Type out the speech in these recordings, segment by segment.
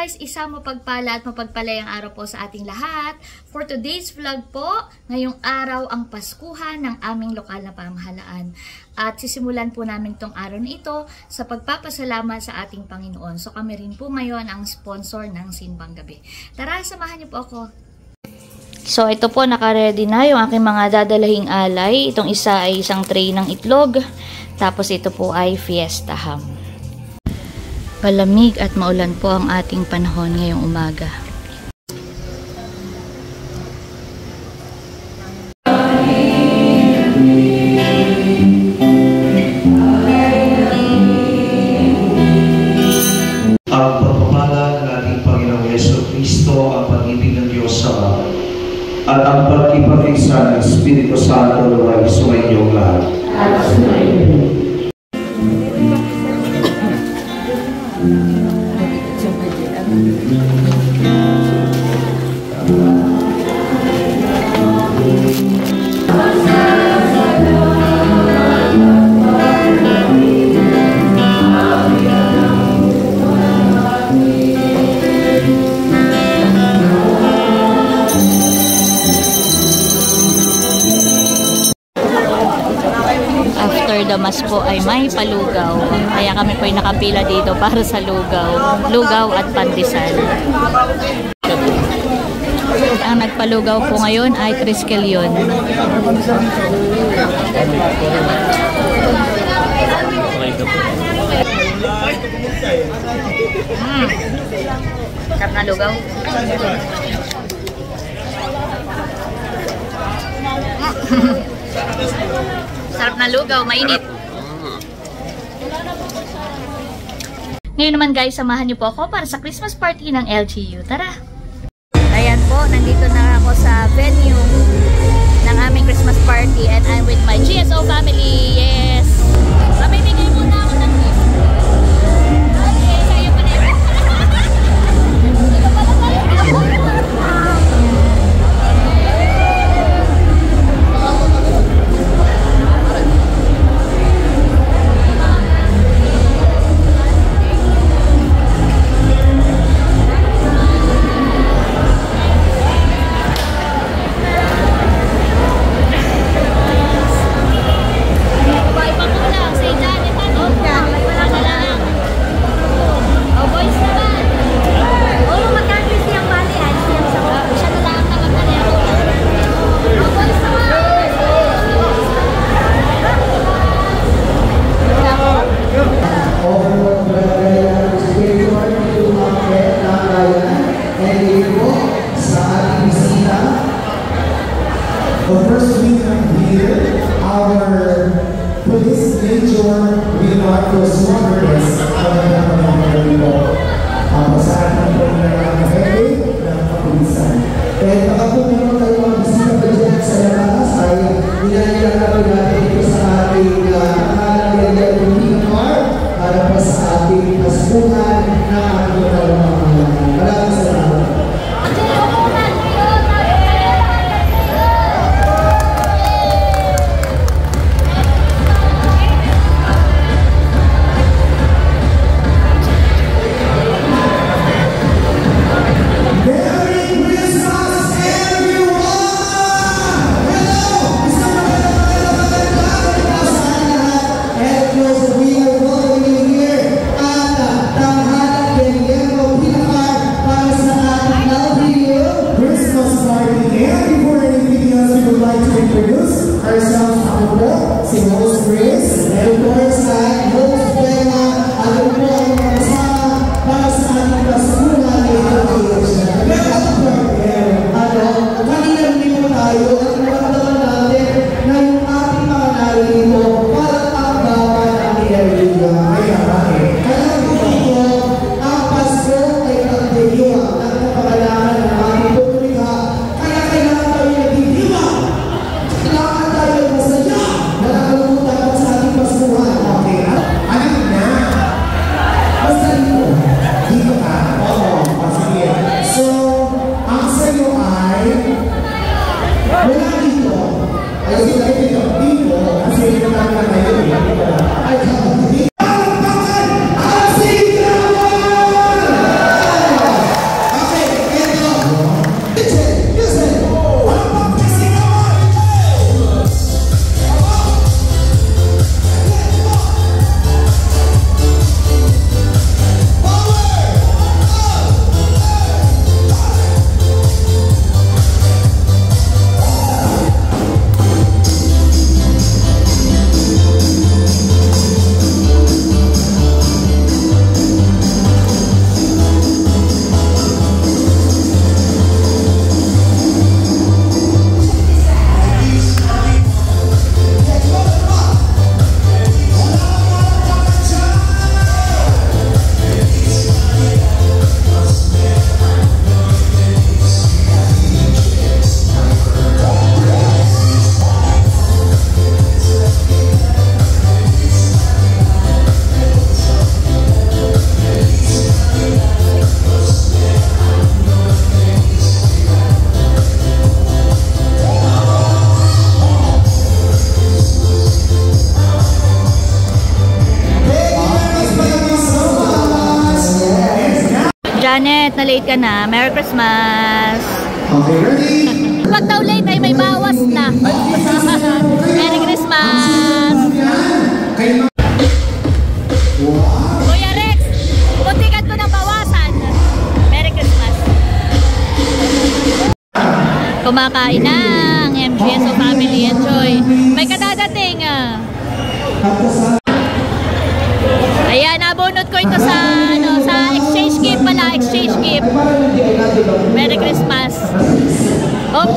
guys, isang mapagpala at mapagpalayang araw po sa ating lahat. For today's vlog po, ngayong araw ang Paskuhan ng aming lokal na pamahalaan. At sisimulan po namin tong araw na ito sa pagpapasalamat sa ating Panginoon. So kami rin po ngayon ang sponsor ng Simbang Gabi. Tara, samahan niyo po ako. So ito po, naka-ready na yung aking mga dadalahing alay. Itong isa ay isang tray ng itlog. Tapos ito po ay Fiesta ham. Malamig at maulan po ang ating panahon ngayong umaga. Ang pagpapala ng ating Panginoong Jesucristo, ang pag-ibig ng Diyos sa Ama, at ang pagkipag-isa ng Espiritu Santo ay sumainyo lahat. The mass po ay may palugaw. Kaya kami po ay nakapila dito para sa lugaw. Lugaw at pandesal. Ang nagpalugaw po ngayon ay Triskelion. Sarap na lugaw. Sarap na lugaw, mainit. Ngayon naman guys, samahan niyo po ako para sa Christmas party ng LGU. Tara! Ayan po, nandito na ako sa venue ng aming Christmas party and I'm with my GSO family. Yes! Pamimigay muna ako ng gift. Okay, sa'yo pa na yun. Dito pala tayo. Janet, na-late ka na. Merry Christmas! Okay, ready? Pag daw late ay may bawas na. Merry Christmas! Kuya Rex, puntikan ko ng bawasan. Merry Christmas! Kumakain na ang MGSO Family Enjoy. May kadadating ayan, nabunot ko ito sa sa exchange gift pala, exchange gift. Merry Christmas. Oh.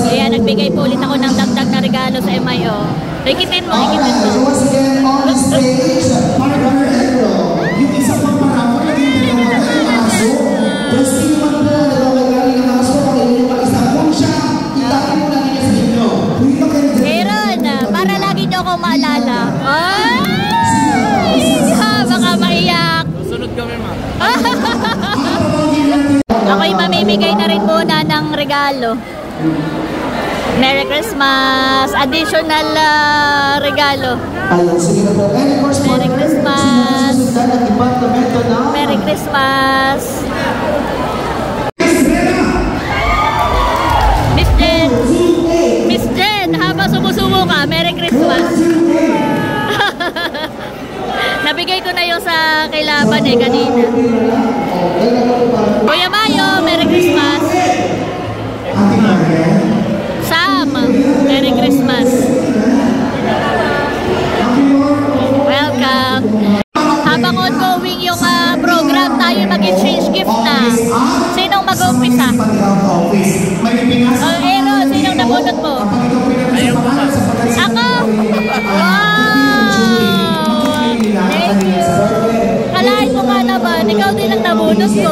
Ayan, nagbigay po ulit ako ng dagdag na regalo sa MIO. Ikitin mo, ikitin mo. Once again, on stage, partner Edro. Yung isa pang parang naging dalawa ng aso. Tapos iwan po, nagawagaling ng aso. Kaya yung mag-isa kung siya, itapin mo lang niya sa inyo. Aaron, para lagi niyo ako maalala. Ay! Baka maiyak. Sunod kami, ma. Ako'y mamimigay na rin muna ng regalo. Merry Christmas! Additional regalo. Ayun, sige na po. And of course, Merry Christmas! Merry Christmas! Miss Jen! Miss Jen! Habang sumusubo ka, Merry Christmas! Nabigay ko na yung sa kailaban kanina. Kuya Mayo, Merry Christmas! Sam, Merry Christmas! Welcome! Habang ongoing yung program, tayo mag-exchange gift na. Sinong mag-umpisa? Aaron, sinong nabunot mo? Ako! Wow! Thank you! Kalahin mo nga naman, ikaw din ang nabunot ko.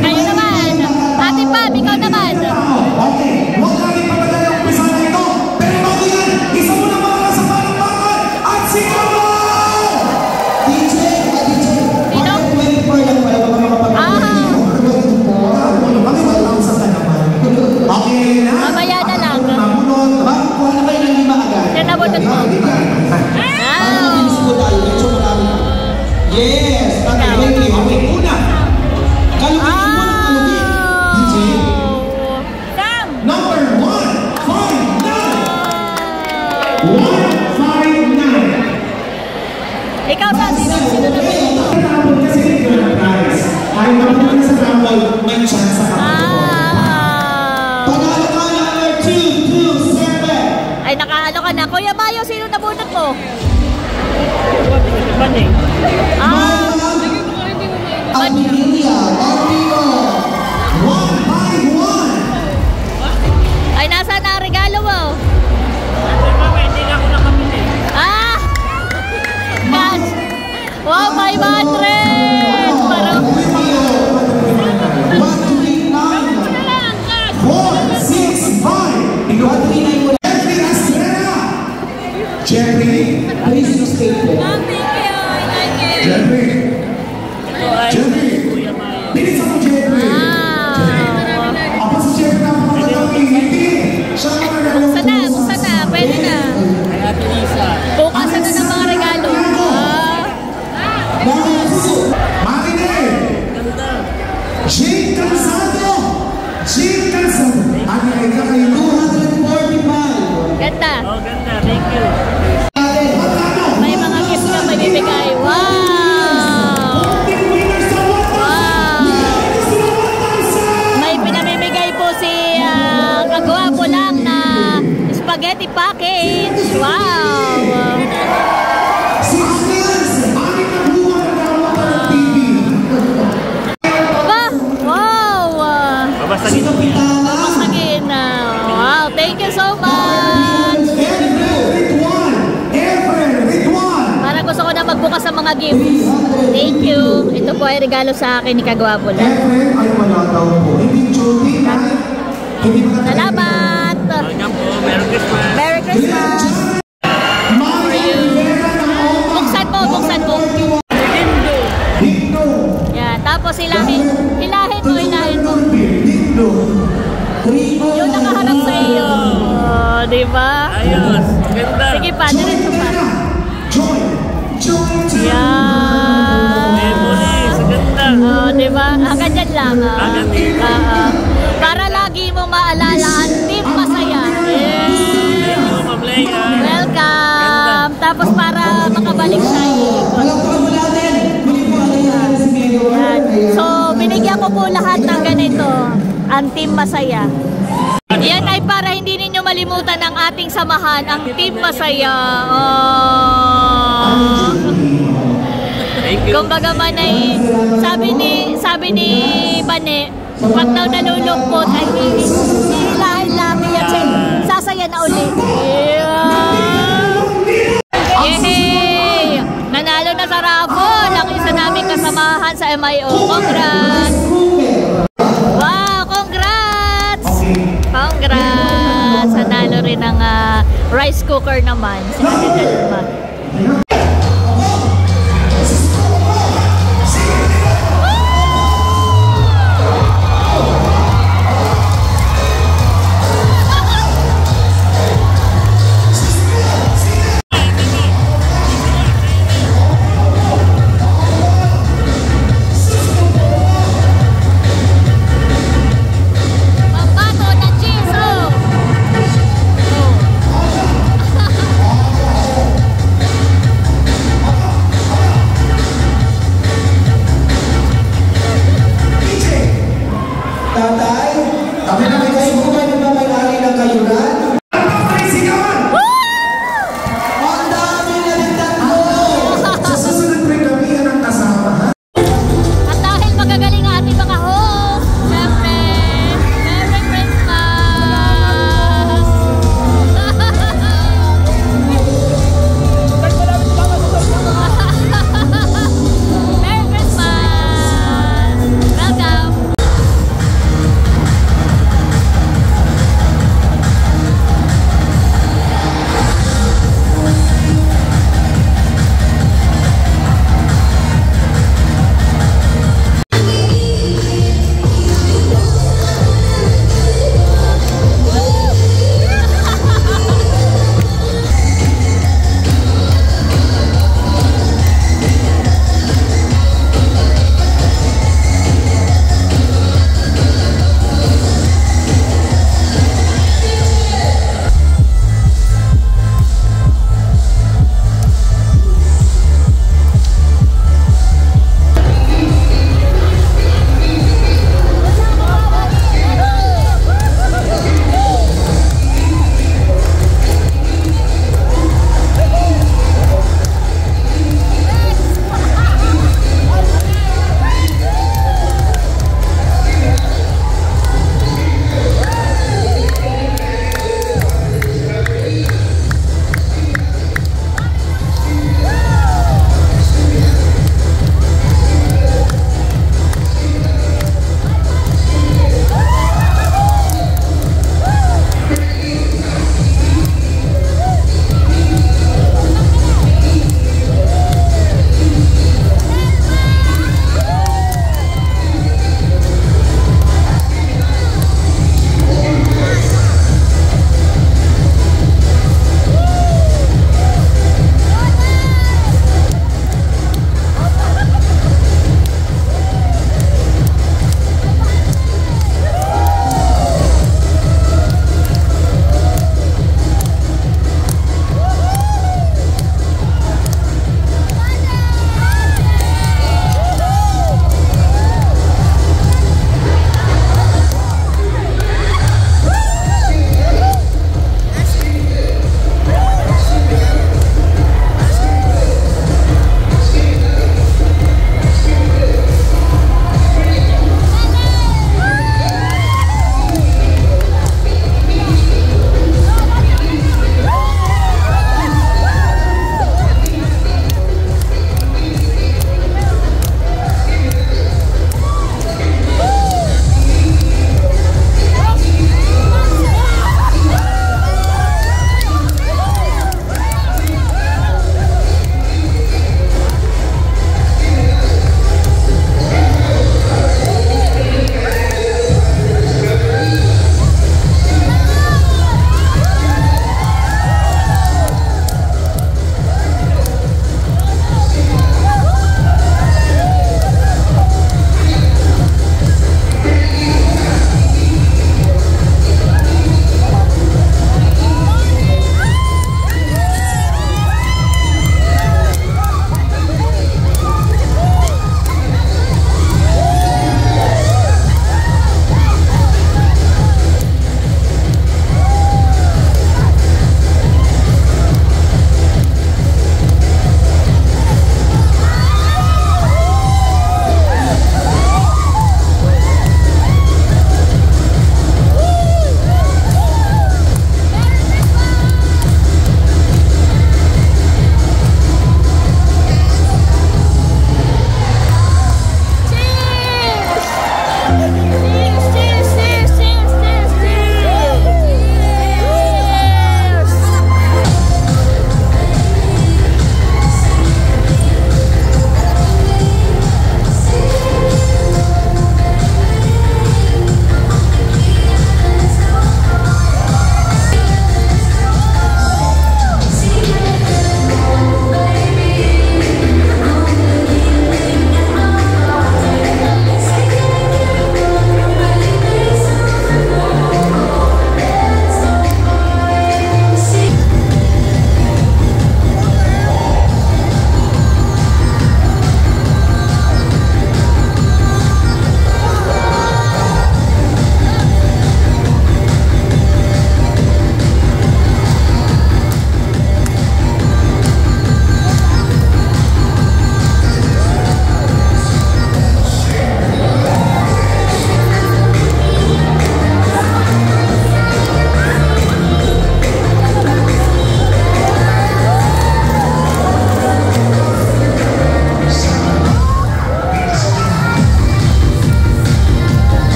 Kayo naman! Ate Pam, ikaw naman! Okay, huwag natin patagal ang umpisa na ito. Pero bago yan, isa mo na mga sa palakpakan at si Kamo! DJ, Sino? 24 lang pala mga kapag-kapag. Okay na? Mamaya na lang. Nabunod, kuha na kayo ng 5 agad. Sino nabunot mo? Yes! Okay, una. Kalugin mo ng kalugin. DJ, Sam! number 159. 159. Ikaw sa sino nabunot mo? Kasi ito na prize. Ay, napunta sa tambol, may chance sa kapatid. Panalo ka number 227. Ay, nakahalo ka na. Kuya Mayo, sino nabunot mo? Amelia, Ortino. 151. Ay, nasa na ang regalo mo? Hindi na ako nakabili. Cash! Wow, 500! Parang... 465. Jeffrey Astrera. Jeffrey, please no statement. Jeffrey. Bilisan mo, Jeffrey. Apa si Jeffrey na pangalagang hindi? Siya na nagagawa. Buksan na. Pwede na. Ay, Ate Lisa. Bukasan na ng mga regalo. Marine. Jane Calzado. Ano ay kakayo? 245. Ganda. Oh, ganda. Thank you. May mga gift ka may bibigay. Wow! May pinamimigay po si kagwapo lang na spaghetti package. Wow! Si Agnes, aking nabuha na dawa ng TV. Ba? Wow! Babasagin mo yan. Masagin na. Wow! Thank you so much! Parang gusto ko na magbukas sa mga gifts. Thank you. Ito po ay regalo sa akin ni kagwapo lang. Ay wala daw po. Hindi joking. Hindi ba Salamat! Welcome po. Merry Christmas. Merry Christmas! Buksan mo. Yan, tapos hilahin mo. Yung nakaharap sa iyo. diba? Ayos. Ganda. Sige pa, diretso pa. Joy! Joy to Yan. Memories. Ganda. Diba? Hanggang dyan lang. Hanggang dito. Para lagi mo maalala ang Team Masaya. Yes. Thank you, Ma'am Leia. Welcome. Tapos para makabalik sa ikot. Palakpakan mo natin! Muli po ang nangyari si Mayor. Yan. Ayan. So, binigyan ko po lahat ng ganito. Ang Team Masaya. Yan ay para hindi ninyo malimutan ang ating samahan, ang Team Masaya. Thank you. Kumbaga man ay sabi ni Bane, pag daw nalulungkot ay hihilahin lang yan siya, sasaya na ulit. Yehey! Nanalo na sa raffle ang isa naming kasamahan sa MIO. Congrats! Wow! Congrats! Congrats! Nanalo rin ang rice cooker naman. Si Ate Delma. Pambato ng cheese, oh! Oh.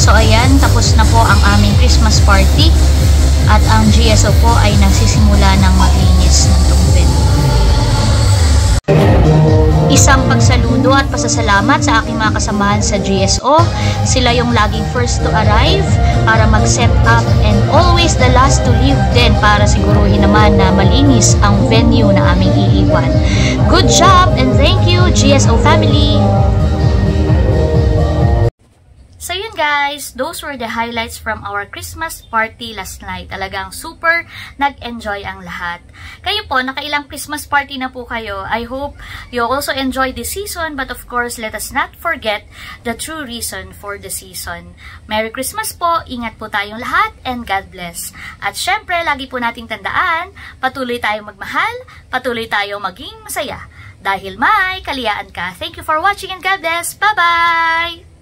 So ayan, tapos na po ang aming Christmas party at ang GSO po ay nagsisimula ng maglinis ng tungben. Isang pagsaludo at pasasalamat sa aking mga kasamahan sa GSO. Sila yung laging first to arrive para mag-set up and always the last to leave din para siguruhin naman na malinis ang venue na aming iiwan. Good job and thank you GSO family! So yun guys, those were the highlights from our Christmas party last night. Talagang super nag-enjoy ang lahat. Kayo po, nakailang Christmas party na po kayo. I hope you also enjoy this season, but of course, let us not forget the true reason for the season. Merry Christmas po, ingat po tayong lahat, and God bless. At syempre, lagi po nating tandaan, patuloy tayong magmahal, patuloy tayong maging masaya. Dahil may kaliyaan ka. Thank you for watching and God bless. Bye-bye!